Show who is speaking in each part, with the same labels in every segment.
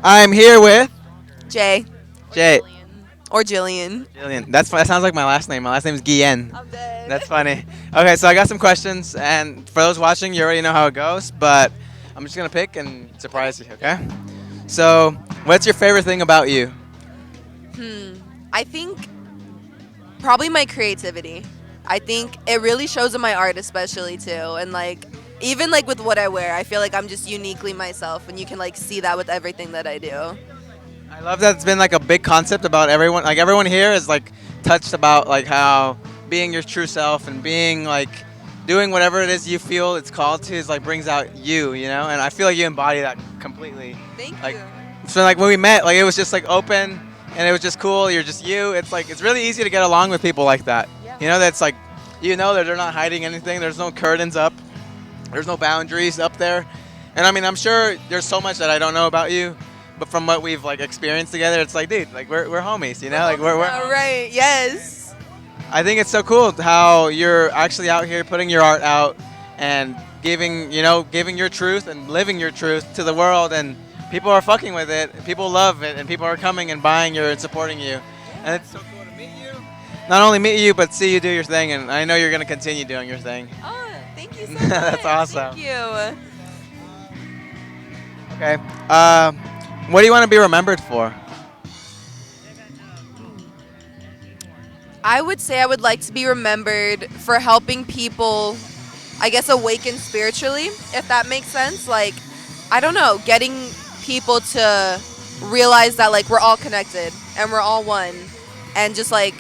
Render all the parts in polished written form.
Speaker 1: I'm here with
Speaker 2: Jay.
Speaker 1: Jay.
Speaker 2: Or Jillian.
Speaker 1: Jillian. That sounds like my last name. My last name is Guillen.
Speaker 2: I'm dead.
Speaker 1: That's funny. Okay, so I got some questions, and for those watching, you already know how it goes, but I'm just gonna pick and surprise you. Okay. So, what's your favorite thing about you?
Speaker 2: I think probably my creativity. I think it really shows in my art, especially too. And like, even like with what I wear, I feel like I'm just uniquely myself, and you can like see that with everything that I do.
Speaker 1: I love that it's been like a big concept about everyone. Like everyone here is like touched about like how being your true self and being like doing whatever it is you feel it's called to is like brings out you, you know. And I feel like you embody that completely.
Speaker 2: Thank
Speaker 1: Like,
Speaker 2: you.
Speaker 1: so like when we met, like it was just like open and it was just cool. You're just you. It's like it's really easy to get along with people like that.
Speaker 2: Yeah.
Speaker 1: You know, that's like you know that they're not hiding anything. There's no curtains up. There's no boundaries up there. And I mean, I'm sure there's so much that I don't know about you, but from what we've like experienced together, it's like, dude, like we're homies, you know? Like we're
Speaker 2: All right. Yes.
Speaker 1: I think it's so cool how you're actually out here putting your art out and giving your truth and living your truth to the world, and people are fucking with it. People love it, and people are coming and buying you and supporting you. And it's so cool to meet you. Not only meet you, but see you do your thing, and I know you're gonna continue doing your thing.
Speaker 2: Oh, thank you so much.
Speaker 1: That's awesome.
Speaker 2: Thank you.
Speaker 1: Okay. What do you want to be remembered for?
Speaker 2: I would say I would like to be remembered for helping people, I guess, awaken spiritually, if that makes sense. Like, I don't know, getting people to realize that, like, we're all connected and we're all one. And just, like,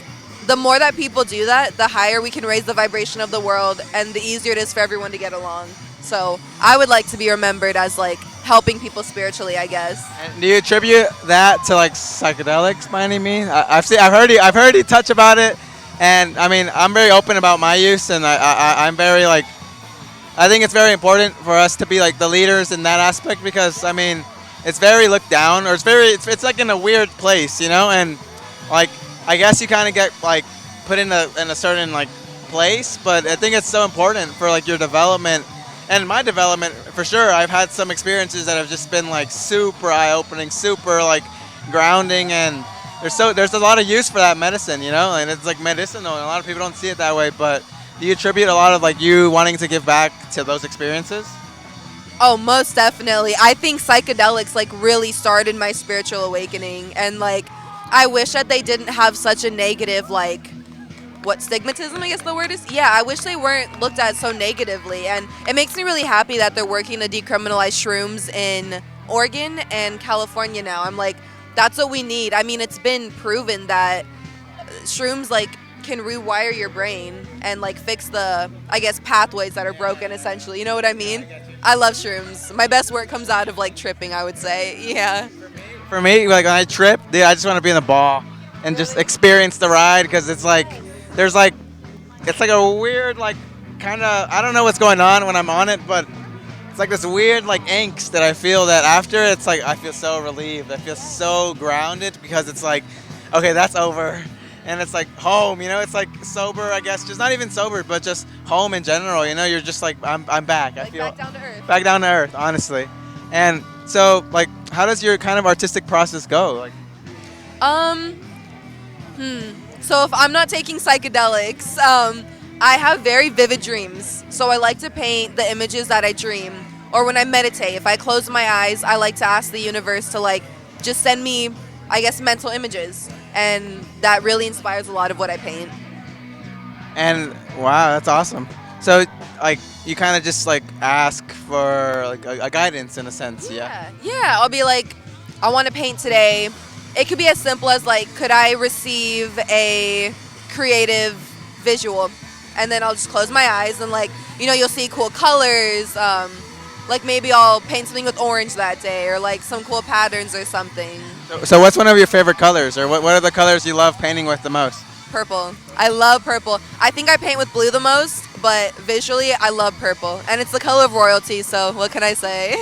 Speaker 2: the more that people do that, the higher we can raise the vibration of the world and the easier it is for everyone to get along. So I would like to be remembered as, like, helping people spiritually, I guess.
Speaker 1: And do you attribute that to like psychedelics by any means? I've heard you touch about it, and I mean I'm very open about my use, and I'm very like I think it's very important for us to be like the leaders in that aspect because I mean it's very looked down or it's like in a weird place, you know, and like I guess you kind of get like put in a certain like place, but I think it's so important for like your development. And my development, for sure, I've had some experiences that have just been like super eye-opening, super like grounding, and there's a lot of use for that medicine, you know, and it's like medicinal, and a lot of people don't see it that way. But do you attribute a lot of like you wanting to give back to those experiences?
Speaker 2: Oh, most definitely. I think psychedelics like really started my spiritual awakening, and like I wish that they didn't have such a negative like what stigmatism I guess the word is. Yeah, I wish they weren't looked at so negatively, and it makes me really happy that they're working to decriminalize shrooms in Oregon and California now. I'm like, that's what we need. I mean, it's been proven that shrooms like can rewire your brain and like fix the I guess pathways that are broken essentially. You know what I mean? I love shrooms. My best work comes out of like tripping, I would say. Yeah.
Speaker 1: For me, like when I trip, dude, I just want to be in the ball and just experience the ride because it's like there's like it's like a weird like kind of I don't know what's going on when I'm on it, but it's like this weird like angst that I feel that after it's like I feel so relieved. I feel so grounded because it's like okay, that's over. And it's like home, you know, it's like sober, I guess, just not even sober, but just home in general, you know, you're just like, I'm back. I
Speaker 2: Like
Speaker 1: feel
Speaker 2: back down to earth.
Speaker 1: back down to earth, honestly. And so, like, how does your kind of artistic process go? Like,
Speaker 2: Um, So if I'm not taking psychedelics, I have very vivid dreams. So I like to paint the images that I dream. Or when I meditate, if I close my eyes, I like to ask the universe to like just send me, I guess, mental images. And that really inspires a lot of what I paint.
Speaker 1: and wow, that's awesome. So, like, you kind of just like ask for like a guidance in a sense, yeah.
Speaker 2: Yeah, I'll be like, I want to paint today. It could be as simple as like, could I receive a creative visual? And then I'll just close my eyes and like, you know, you'll see cool colors. Like maybe I'll paint something with orange that day or like some cool patterns or something.
Speaker 1: So what's one of your favorite colors, or what are the colors you love painting with the most?
Speaker 2: Purple. I love purple. I think I paint with blue the most, but visually I love purple. And it's the color of royalty, so what can I say?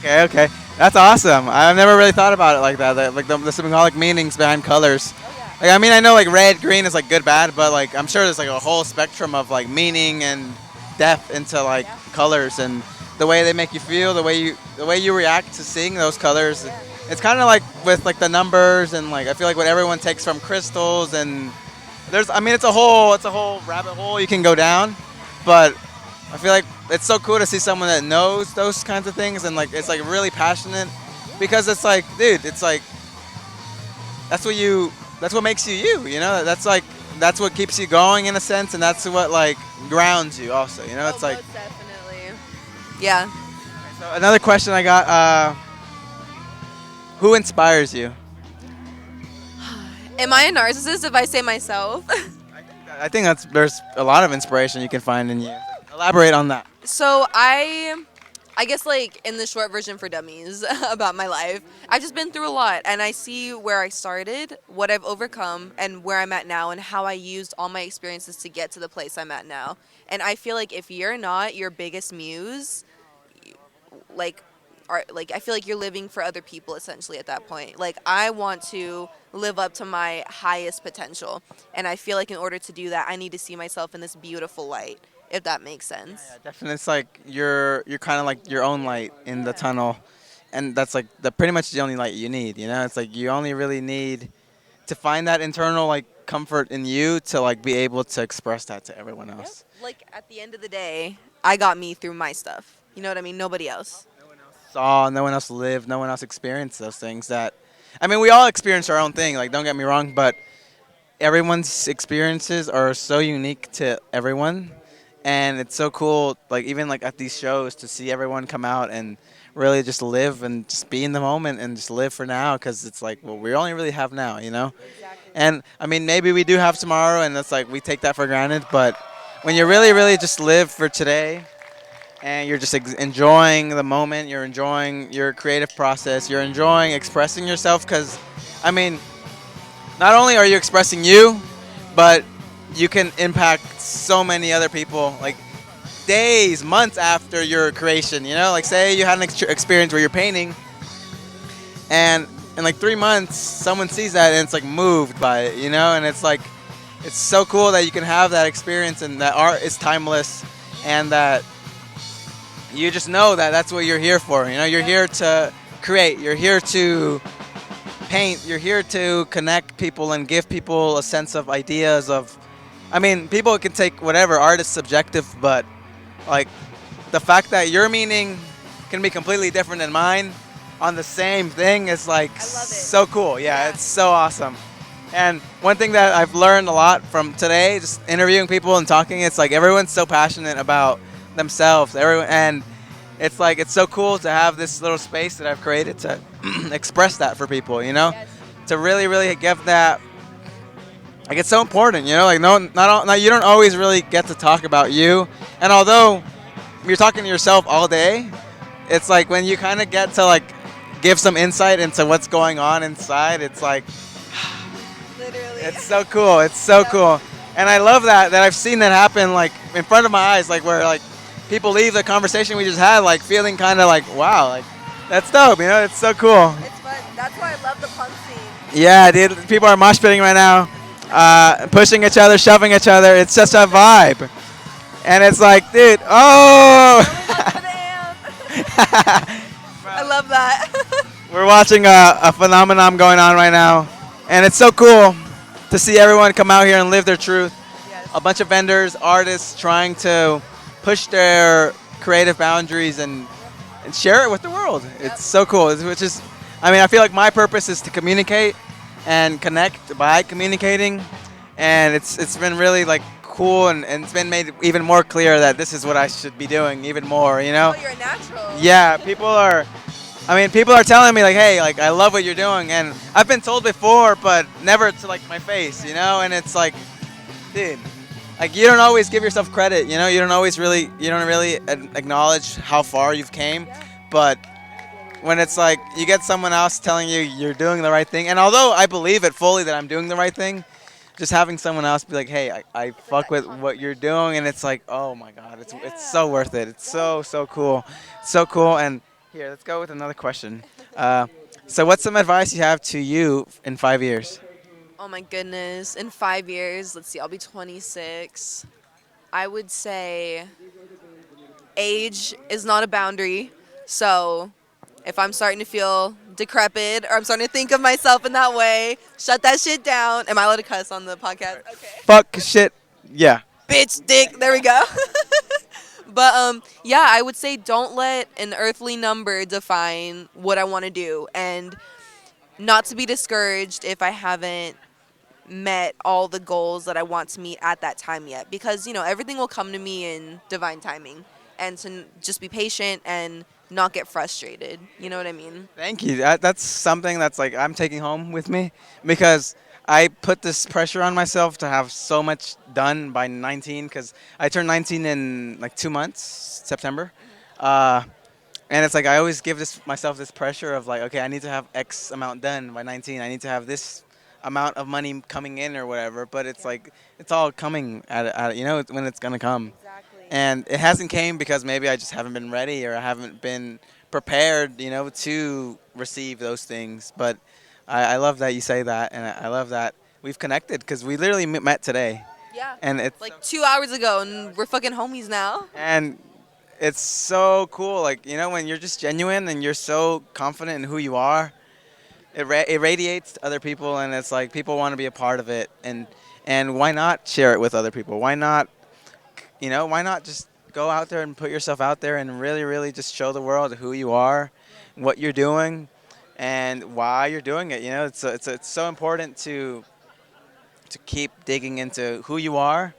Speaker 1: Okay, that's awesome. I've never really thought about it like that. Like the symbolic meanings behind colors. Like I mean, I know like red, green is like good, bad, but like I'm sure there's like a whole spectrum of like meaning and depth into like colors and the way they make you feel, the way you react to seeing those colors. it's kind of like with like the numbers and like I feel like what everyone takes from crystals and there's I mean it's a whole rabbit hole you can go down, but I feel like it's so cool to see someone that knows those kinds of things and like it's like really passionate because it's like dude it's like that's what makes you you, you know, that's like that's what keeps you going in a sense and that's what like grounds you also, you know,
Speaker 2: Oh,
Speaker 1: it's like
Speaker 2: most definitely. Yeah.
Speaker 1: so another question I got who inspires you?
Speaker 2: Am I a narcissist if I say myself?
Speaker 1: I think that's there's a lot of inspiration you can find in you. Elaborate on that.
Speaker 2: So I guess like in the short version for dummies about my life, I've just been through a lot and I see where I started, what I've overcome and where I'm at now and how I used all my experiences to get to the place I'm at now. And I feel like if you're not your biggest muse, like like I feel like you're living for other people essentially at that point. Like I want to live up to my highest potential and I feel like in order to do that I need to see myself in this beautiful light, if that makes sense.
Speaker 1: Yeah, definitely. It's like you're kind of like your own light in the tunnel, and that's like the pretty much the only light you need. You know, it's like you only really need to find that internal like comfort in you to like be able to express that to everyone
Speaker 2: Yep.
Speaker 1: else.
Speaker 2: Like at the end of the day, I got me through my stuff. You know what I mean? Nobody else.
Speaker 1: Saw, no one else lived, no one else experienced those things. That, I mean, we all experience our own thing. Like, don't get me wrong, but everyone's experiences are so unique to everyone and it's so cool like even like at these shows to see everyone come out and really just live and just be in the moment and just live for now because it's like well we only really have now, you know, and I mean maybe we do have tomorrow and that's like we take that for granted, but when you really just live for today and you're just enjoying the moment, you're enjoying your creative process, you're enjoying expressing yourself because I mean not only are you expressing you, but you can impact so many other people, like days, months after your creation. You know, like say you had an experience where you're painting, and in like 3 months, someone sees that and it's like moved by it. You know, and it's like it's so cool that you can have that experience and that art is timeless, and that you just know that that's what you're here for. You know, you're here to create. You're here to paint. You're here to connect people and give people a sense of ideas of. I mean, people can take whatever art is subjective, but like the fact that your meaning can be completely different than mine on the same thing is like
Speaker 2: I love it.
Speaker 1: so cool. Yeah,
Speaker 2: Yeah.
Speaker 1: it's so awesome. And one thing that I've learned a lot from today, just interviewing people and talking, it's like everyone's so passionate about themselves. Everyone, and it's like it's so cool to have this little space that I've created to express that for people. You know,
Speaker 2: Yes.
Speaker 1: to really give that. Like it's so important. You know, like no, not all, not, you don't always really get to talk about you. And although you're talking to yourself all day, it's like when you kind of get to like give some insight into what's going on inside. It's like
Speaker 2: Literally.
Speaker 1: it's so cool. It's so
Speaker 2: Yeah.
Speaker 1: cool. And I love that I've seen that happen like in front of my eyes, like where like people leave the conversation we just had like feeling kind of like wow, like that's dope. You know, it's so cool.
Speaker 2: It's fun. That's why I love the punk scene.
Speaker 1: Yeah, dude, people are mosh pitting right now, pushing each other, shoving each other. It's just a vibe, and it's like, dude, oh.
Speaker 2: I love that.
Speaker 1: We're watching a phenomenon going on right now, and it's so cool to see everyone come out here and live their truth.
Speaker 2: Yes.
Speaker 1: A bunch of vendors, artists trying to push their creative boundaries and share it with the world. It's so cool. Which is, I mean, I feel like my purpose is to communicate and connect by communicating, and it's been really like cool and it's been made even more clear that this is what I should be doing even more. You know?
Speaker 2: Oh, you're a natural.
Speaker 1: Yeah, people are. I mean, people are telling me like, "Hey, like I love what you're doing," and I've been told before, but never to like my face, you know. And it's like, dude, like you don't always give yourself credit, you know. You don't really acknowledge how far you've came, but when it's like you get someone else telling you you're doing the right thing, and although I believe it fully that I'm doing the right thing, just having someone else be like, "Hey, I fuck with what you're doing," and it's like, oh my god, it's so worth it. It's so cool, so cool. And here, let's go with another question. So, what's some advice you have to you in 5 years?
Speaker 2: Oh my goodness. In 5 years, let's see, I'll be 26. I would say age is not a boundary. So if I'm starting to feel decrepit, or I'm starting to think of myself in that way. Shut that shit down. Am I allowed to cuss on the podcast? Okay.
Speaker 1: Fuck shit. Yeah.
Speaker 2: Bitch, dick. There we go. But yeah, I would say don't let an earthly number define what I want to do, and not to be discouraged if I haven't met all the goals that I want to meet at that time yet, because everything will come to me in divine timing, and to just be patient and not get frustrated. You know what I mean?
Speaker 1: Thank you. That's something that's like I'm taking home with me because I put this pressure on myself to have so much done by 19 because I turned 19 in like 2 months, September. Uh, and it's like I always give myself this pressure of like, okay, I need to have X amount done by 19. I need to have this amount of money coming in or whatever. But it's like it's all coming at when it's gonna come.
Speaker 2: Exactly.
Speaker 1: And it hasn't came because maybe I just haven't been ready or I haven't been prepared, to receive those things. But I love that you say that, and I love that we've connected because we literally met today,
Speaker 2: Yeah.
Speaker 1: and it's
Speaker 2: Like 2 hours ago, and we're fucking homies now.
Speaker 1: and it's so cool. Like when you're just genuine and you're so confident in who you are, it radiates to other people, and it's like people want to be a part of it, and why not share it with other people? Why not why not just go out there and put yourself out there and really, really just show the world who you are, what you're doing, and why you're doing it. It's so important to keep digging into who you are,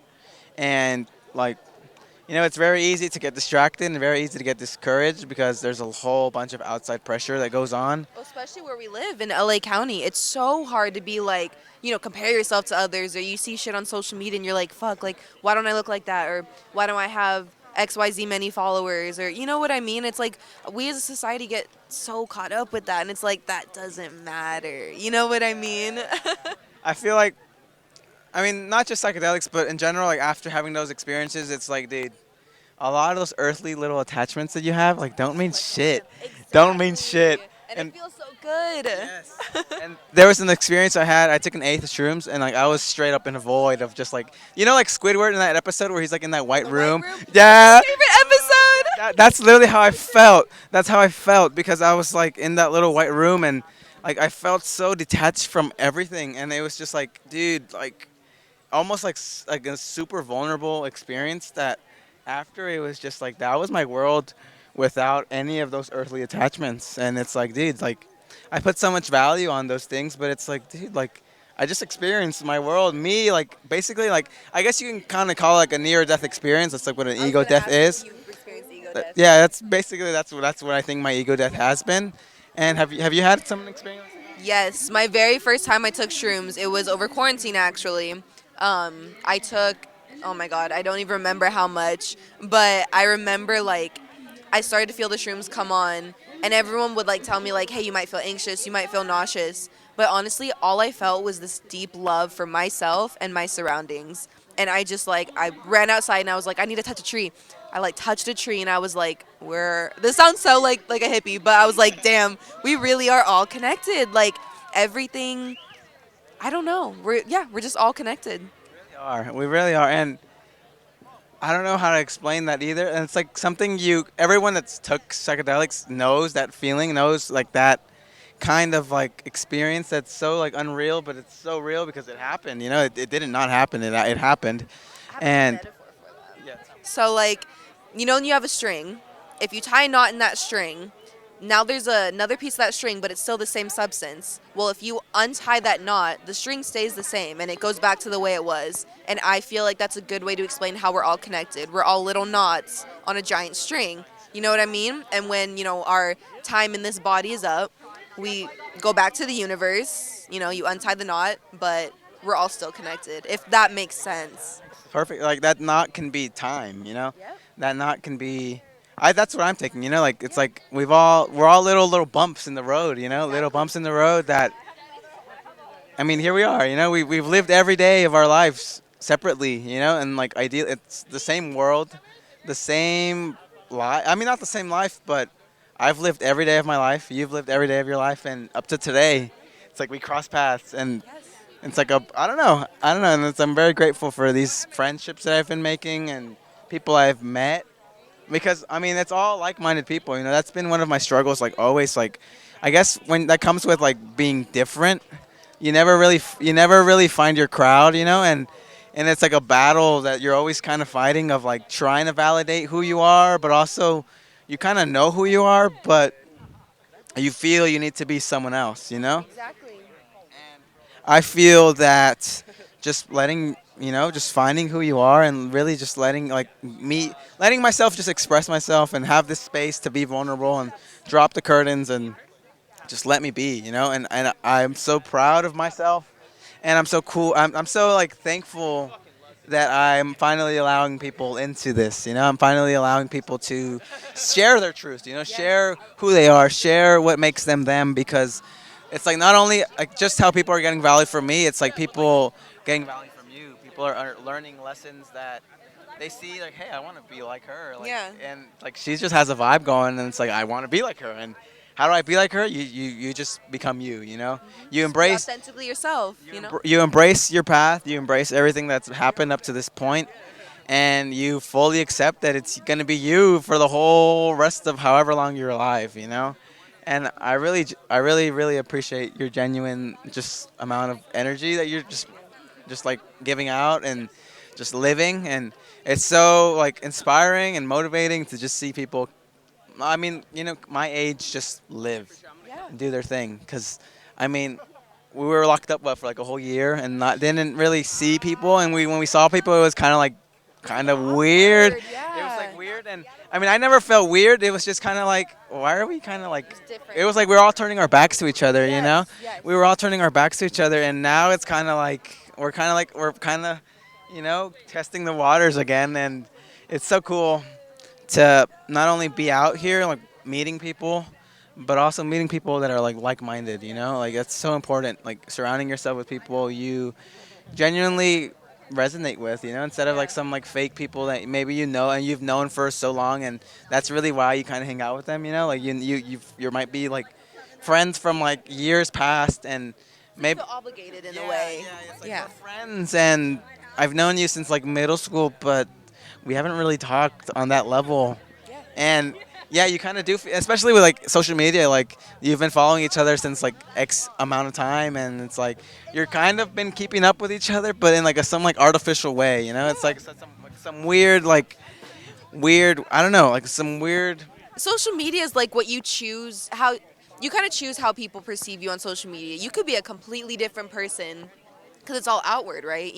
Speaker 1: and like it's very easy to get distracted and very easy to get discouraged because there's a whole bunch of outside pressure that goes on.
Speaker 2: Especially where we live in LA County. It's so hard to be like, compare yourself to others, or you see shit on social media and you're like, fuck, like, why don't I look like that? Or why don't I have XYZ many followers? Or you know what I mean? It's like we as a society get so caught up with that, and it's like, that doesn't matter. You know what I mean?
Speaker 1: I feel like, not just psychedelics, but in general, like after having those experiences, it's like, dude, a lot of those earthly little attachments that you have, like, don't mean shit. Don't mean shit.
Speaker 2: And it feels so good.
Speaker 1: Yes. And there was an experience I had. I took an eighth of shrooms, and like I was straight up in a void of just like like Squidward in that episode where he's like in that white room. Yeah.
Speaker 2: Favorite episode.
Speaker 1: That's literally how I felt. That's how I felt because I was like in that little white room, and like I felt so detached from everything, and it was just like, dude, like almost like a super vulnerable experience that after it was just like that was my world without any of those earthly attachments. And it's like, dude, like I put so much value on those things, but it's like, dude, like I just experienced my world, me, like basically, like I guess you can kind of call it like a near death experience. That's like what an ego death is. Yeah, that's basically that's what I think my ego death has been. And have you had some experience?
Speaker 2: Yes, my very first time I took shrooms, it was over quarantine actually. I took, oh my god, I don't even remember how much, but I remember like I started to feel the shrooms come on, and everyone would like tell me like, hey, you might feel anxious, you might feel nauseous, but honestly all I felt was this deep love for myself and my surroundings. And I just like, I ran outside and I was like, I need to touch a tree. I like touched a tree and I was like, this sounds so like a hippie, but I was like, damn, we really are all connected. Like everything, I don't know. We're just all connected.
Speaker 1: We really are. And I don't know how to explain that either. And it's like something everyone that's took psychedelics knows that feeling, knows like that kind of like experience that's so like unreal, but it's so real because it happened. It didn't not happen. It happened. And yeah.
Speaker 2: So like, when you have a string, if you tie a knot in that string, now there's another piece of that string, but it's still the same substance. Well, if you untie that knot, the string stays the same and it goes back to the way it was. And I feel like that's a good way to explain how we're all connected. We're all little knots on a giant string. You know what I mean? And when, our time in this body is up, we go back to the universe. You untie the knot, but we're all still connected, if that makes sense.
Speaker 1: Perfect. Like that knot can be time, Yep. That knot can be that's what I'm taking, like it's like we're all little bumps in the road, little bumps in the road that here we are, we've lived every day of our lives separately, and like ideal it's the same world, the same life. Not the same life, but I've lived every day of my life, you've lived every day of your life, and up to today it's like we cross paths, and it's like I don't know, and I'm very grateful for these friendships that I've been making and people I've met. Because it's all like-minded people. That's been one of my struggles. Like always, like I guess when that comes with like being different, you never really find your crowd, and it's like a battle that you're always kind of fighting of like trying to validate who you are, but also you kind of know who you are, but you feel you need to be someone else.
Speaker 2: Exactly.
Speaker 1: I feel that just just finding who you are and really just letting myself just express myself and have this space to be vulnerable and drop the curtains and just let me be. And I'm so proud of myself and I'm so cool. I'm so like thankful that I'm finally allowing people into this. I'm finally allowing people to share their truth. Share who they are, share what makes them them. Because it's like not only like just how people are getting value from me. It's like people getting value from you. People are learning lessons that they see like, hey, I want to be like her. Like,
Speaker 2: Yeah.
Speaker 1: and like she just has a vibe going, and it's like I want to be like her. And how do I be like her? You just become you. You
Speaker 2: Just be
Speaker 1: embrace
Speaker 2: authentically yourself.
Speaker 1: you embrace your path. You embrace everything that's happened up to this point, and you fully accept that it's gonna be you for the whole rest of however long you're alive. And I really appreciate your genuine just amount of energy that you're just like giving out and just living, and it's so like inspiring and motivating to just see people. I mean, my age just live
Speaker 2: Yeah.
Speaker 1: and do their thing, because I mean we were locked up for like a whole year and not didn't really see people, and when we saw people it was kind of weird.
Speaker 2: Awkward,
Speaker 1: It was
Speaker 2: yeah.
Speaker 1: like weird, and I mean I never felt weird. It was just kind of like, why are we kind of like,
Speaker 2: It's different.
Speaker 1: it was like we were all turning our backs to each other.
Speaker 2: Yes, yes.
Speaker 1: We were all turning our backs to each other, and now it's kind of like we're kind of testing the waters again, and it's so cool to not only be out here like meeting people, but also meeting people that are like-minded. Like that's so important, like surrounding yourself with people you genuinely resonate with, instead of like some like fake people that maybe and you've known for so long, and that's really why you kind of hang out with them. Like you might be like friends from like years past, and
Speaker 2: You
Speaker 1: maybe
Speaker 2: feel obligated in a
Speaker 1: yeah,
Speaker 2: way.
Speaker 1: yeah, it's like
Speaker 2: Yeah.
Speaker 1: we're friends, and I've known you since like middle school, but we haven't really talked on that level.
Speaker 2: Yeah.
Speaker 1: And yeah, you kind of do, especially with like social media. Like you've been following each other since like X amount of time, and it's like you're kind of been keeping up with each other, but in like some like artificial way. It's like some weird weird. I don't know, like some weird.
Speaker 2: Social media is like what you choose, how you kind of choose how people perceive you on social media. You could be a completely different person because it's all outward, right?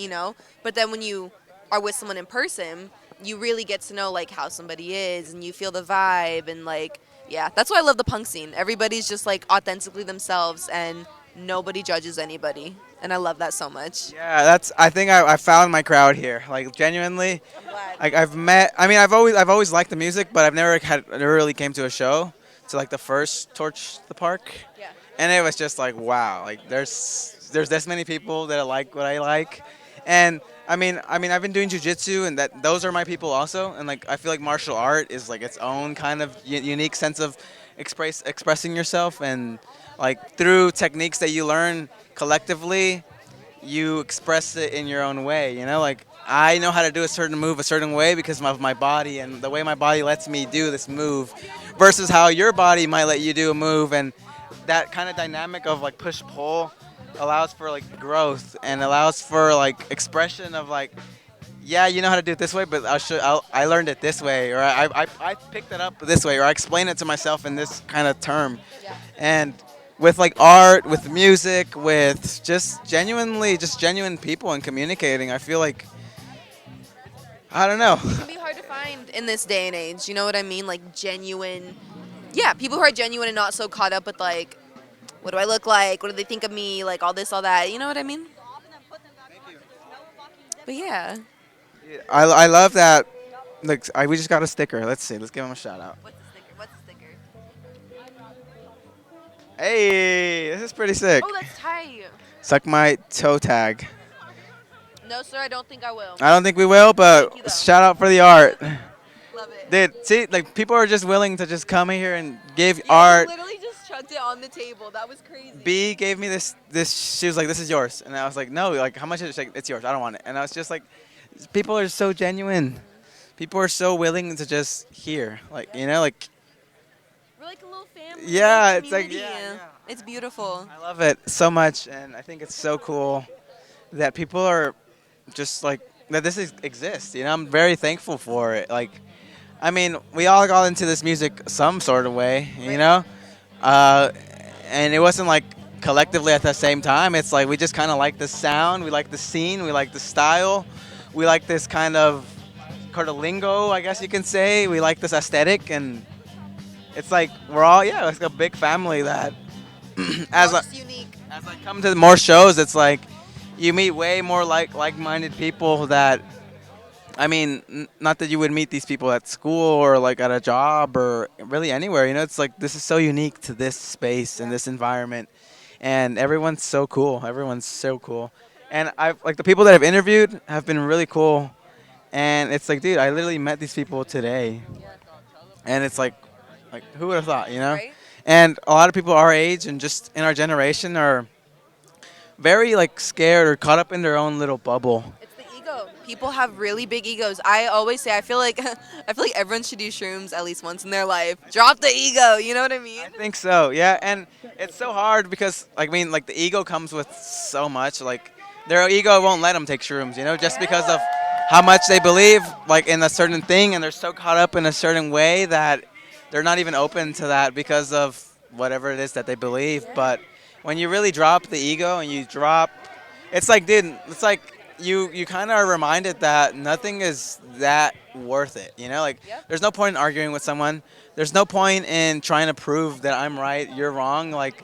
Speaker 2: But then when you are with someone in person, you really get to know like how somebody is, and you feel the vibe, and like, yeah, that's why I love the punk scene. Everybody's just like authentically themselves, and nobody judges anybody, and I love that so much.
Speaker 1: Yeah, that's. I think I found my crowd here. Like genuinely,
Speaker 2: I'm glad.
Speaker 1: like I've met. I mean, I've always liked the music, but I've never really came to a show. To like the first Torch the Park,
Speaker 2: Yeah.
Speaker 1: and it was just like wow. Like there's this many people that like what I like, and I mean I've been doing jujitsu, and that those are my people also, and like I feel like martial art is like its own kind of unique sense of expressing yourself, and like through techniques that you learn collectively you express it in your own way. Like I know how to do a certain move a certain way because of my body and the way my body lets me do this move, versus how your body might let you do a move, and that kind of dynamic of like push pull allows for like growth and allows for like expression of like, yeah, you know how to do it this way, but I learned it this way, or I picked it up this way, or I explain it to myself in this kind of term.
Speaker 2: Yeah.
Speaker 1: And with like art, with music, with just genuine people and communicating, I feel like, I don't know.
Speaker 2: It can be hard to find in this day and age. You know what I mean? Like genuine. Yeah, people who are genuine and not so caught up with like, what do I look like? What do they think of me? Like all this, all that. You know what I mean? But yeah.
Speaker 1: I love that. Like we just got a sticker. Let's see. Let's give him a shout out.
Speaker 2: What's the sticker? What's the sticker?
Speaker 1: Hey, this is pretty sick.
Speaker 2: Oh, that's tight.
Speaker 1: Suck my toe tag.
Speaker 2: No, sir, I don't think I will.
Speaker 1: I don't think we will,
Speaker 2: Thank you,
Speaker 1: but
Speaker 2: though.
Speaker 1: shout out for the art.
Speaker 2: Love it.
Speaker 1: Dude, see, like people are just willing to just come in here and give
Speaker 2: Yeah,
Speaker 1: art.
Speaker 2: you literally just chucked it on the table. That was crazy.
Speaker 1: B gave me this. She was like, "This is yours," and I was like, "No, like how much is it?" She's like, "It's yours. I don't want it." And I was just like, people are so genuine. People are so willing to just hear, like like.
Speaker 2: Really like a little family.
Speaker 1: Yeah, it's like
Speaker 2: community.
Speaker 1: yeah.
Speaker 2: It's beautiful.
Speaker 1: I love it so much, and I think it's so cool that people are just like that. Exists. You know, I'm very thankful for it. Like, I mean, we all got into this music some sort of way. You
Speaker 2: Right.
Speaker 1: know, uh, and it wasn't like collectively at the same time. It's like we just kind of like the sound, we like the scene, we like the style, we like this kind of lingo, I guess you can say. We like this aesthetic, and it's like we're all it's like a big family that as
Speaker 2: All
Speaker 1: I,
Speaker 2: just unique.
Speaker 1: as I come to more shows, it's like you meet way more like-minded people that I mean, not that you would meet these people at school or like at a job or really anywhere. You know, it's like this is so unique to this space and this environment, and everyone's so cool. Everyone's so cool, and I've like the people that I've interviewed have been really cool, and it's like, dude, I literally met these people today, and it's like who would have thought, you know?
Speaker 2: Right?
Speaker 1: And a lot of people our age and just in our generation are very like scared or caught up in their own little bubble.
Speaker 2: It's the ego. People have really big egos. I always say I feel like I feel like everyone should do shrooms at least once in their life. Drop the ego, you know what I mean?
Speaker 1: I think so, yeah, and it's so hard because, like, I mean, like the ego comes with so much. Like, their ego won't let them take shrooms, you know, just because of how much they believe, like, in a certain thing, and they're so caught up in a certain way that they're not even open to that because of whatever it is that they believe. But when you really drop the ego and you drop, it's like, dude, it's like you kind of are reminded that nothing is that worth it. You know, like
Speaker 2: Yep.
Speaker 1: there's no point in arguing with someone. There's no point in trying to prove that I'm right, you're wrong. Like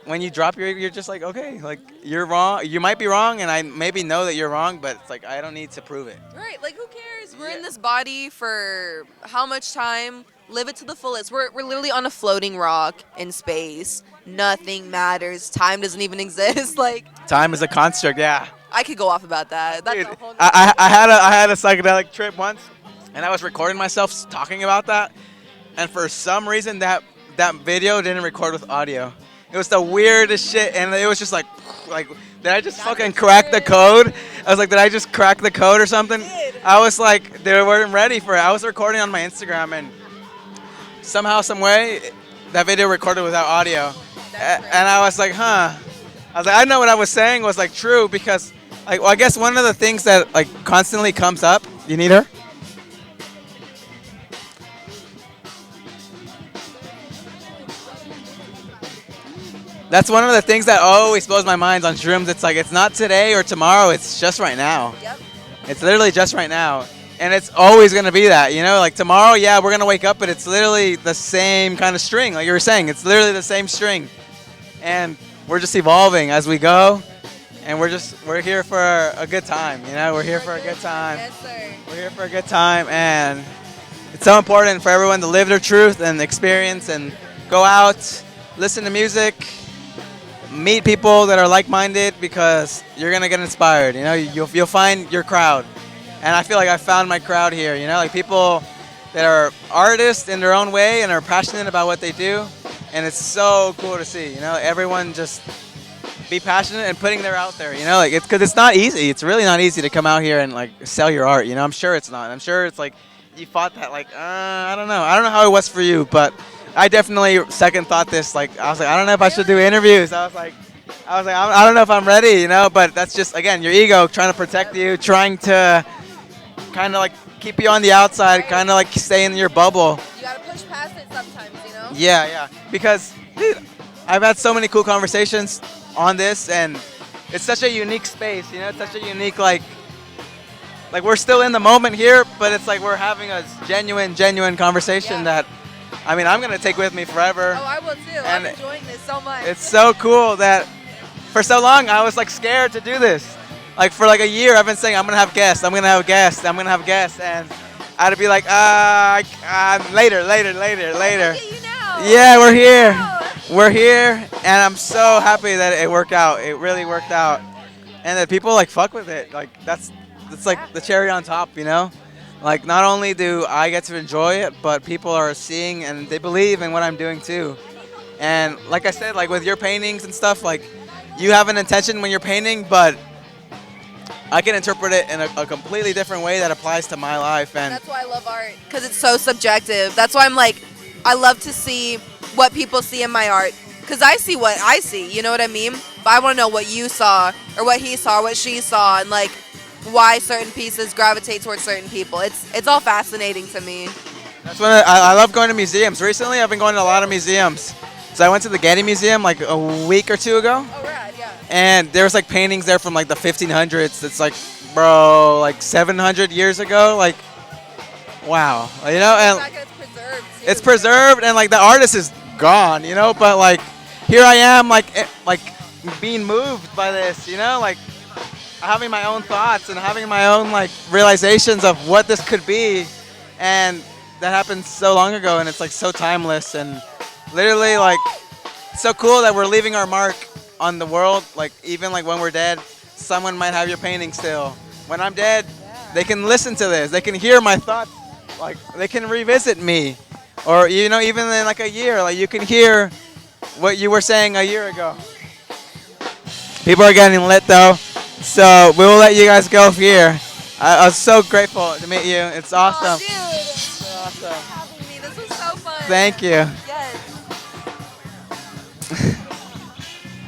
Speaker 1: when you drop your ego, you're just like, okay, like you're wrong. You might be wrong, and I maybe know that you're wrong, but it's like I don't need to prove it.
Speaker 2: Right, like who cares? We're in
Speaker 1: Yeah.
Speaker 2: this body for how much time? Live it to the fullest. We're literally on a floating rock in space. Nothing matters. Time doesn't even exist. Like
Speaker 1: Time is a construct, yeah.
Speaker 2: I could go off about that. That's
Speaker 1: Dude,
Speaker 2: a whole
Speaker 1: I had a psychedelic trip once, and I was recording myself talking about that, and for some reason that video didn't record with audio. It was the weirdest shit, and it was just like did I just fucking crack the code? I was like, did I just crack the code or something? I was like, they weren't ready for it. I was recording on my Instagram, and somehow, some way, that video recorded without audio, and I was like, huh. I was like, I know what I was saying was like true because, like, well, I guess one of the things that like constantly comes up. You need her? That's one of the things that always blows my mind on shrooms. It's like it's not today or tomorrow. It's just right now.
Speaker 2: Yep.
Speaker 1: It's literally just right now. And it's always going to be that, you know? Like tomorrow, yeah, we're going to wake up, but it's literally the same kind of string. Like you were saying, it's literally the same string. And we're just evolving as we go. And we're here for a good time, you know? We're here for a good time.
Speaker 2: Yes, sir.
Speaker 1: We're here for a good time. And it's so important for everyone to live their truth and experience and go out, listen to music, meet people that are like-minded because you're going to get inspired, you know? You'll find your crowd. And I feel like I found my crowd here, you know, like people that are artists in their own way and are passionate about what they do. And it's so cool to see, you know, everyone just be passionate and putting their out there, you know, like it's because it's not easy. It's really not easy to come out here and like sell your art, you know. I'm sure it's not. I'm sure it's like you fought that, like, I don't know. I don't know how it was for you, but I definitely second thought this. Like, I was like, I don't know if I should do interviews. I was like, I don't know if I'm ready, you know, but that's just, again, your ego trying to protect you, trying to kind of like keep you on the outside, kind of like stay in your bubble.
Speaker 2: You gotta push past it sometimes, you know?
Speaker 1: Yeah. Because, dude, I've had so many cool conversations on this, and it's such a unique space, you know? It's such a unique, like we're still in the moment here, but it's like we're having a genuine conversation that, I mean, I'm going to take with me forever.
Speaker 2: Oh, I will too.
Speaker 1: And
Speaker 2: I'm enjoying this so much.
Speaker 1: It's so cool that for so long I was like scared to do this. Like for like a year I've been saying I'm going to have guests, I'm going to have guests, I'm going to have guests, and I'd be like, later.
Speaker 2: Look at you now.
Speaker 1: Yeah, we're here.
Speaker 2: Wow.
Speaker 1: We're here, and I'm so happy that it worked out. It really worked out. And that people like fuck with it. Like that's like the cherry on top, you know? Like not only do I get to enjoy it, but people are seeing and they believe in what I'm doing too. And like I said, like with your paintings and stuff, like you have an intention when you're painting, but I can interpret it in a completely different way that applies to my life. And
Speaker 2: That's why I love art, because it's so subjective. That's why I'm like, I love to see what people see in my art. Because I see what I see, you know what I mean? But I want to know what you saw, or what he saw, or what she saw, and like why certain pieces gravitate towards certain people. It's all fascinating to me.
Speaker 1: That's when I love going to museums. Recently, I've been going to a lot of museums. So I went to the Getty Museum like a week or two ago,
Speaker 2: Oh, rad, yeah.
Speaker 1: and there was like paintings there from like the 1500s. It's like, bro, like 700 years ago. Like, wow, you know,
Speaker 2: The
Speaker 1: and
Speaker 2: fact that it's preserved. Too.
Speaker 1: it's preserved, and like the artist is gone, you know. But like, here I am, like being moved by this, you know, like having my own thoughts and having my own like realizations of what this could be, and that happened so long ago, and it's like so timeless and literally like so cool that we're leaving our mark on the world. Like even like when we're dead, someone might have your painting still. When I'm dead, they can listen to this. They can hear my thoughts. Like they can revisit me, or you know, even in like a year, like you can hear what you were saying a year ago. People are getting lit though, so we will let you guys go here. I was so grateful to meet you. It's awesome.
Speaker 2: Oh, dude.
Speaker 1: So awesome.
Speaker 2: Having me. This was so fun.
Speaker 1: Thank you.
Speaker 2: Yeah.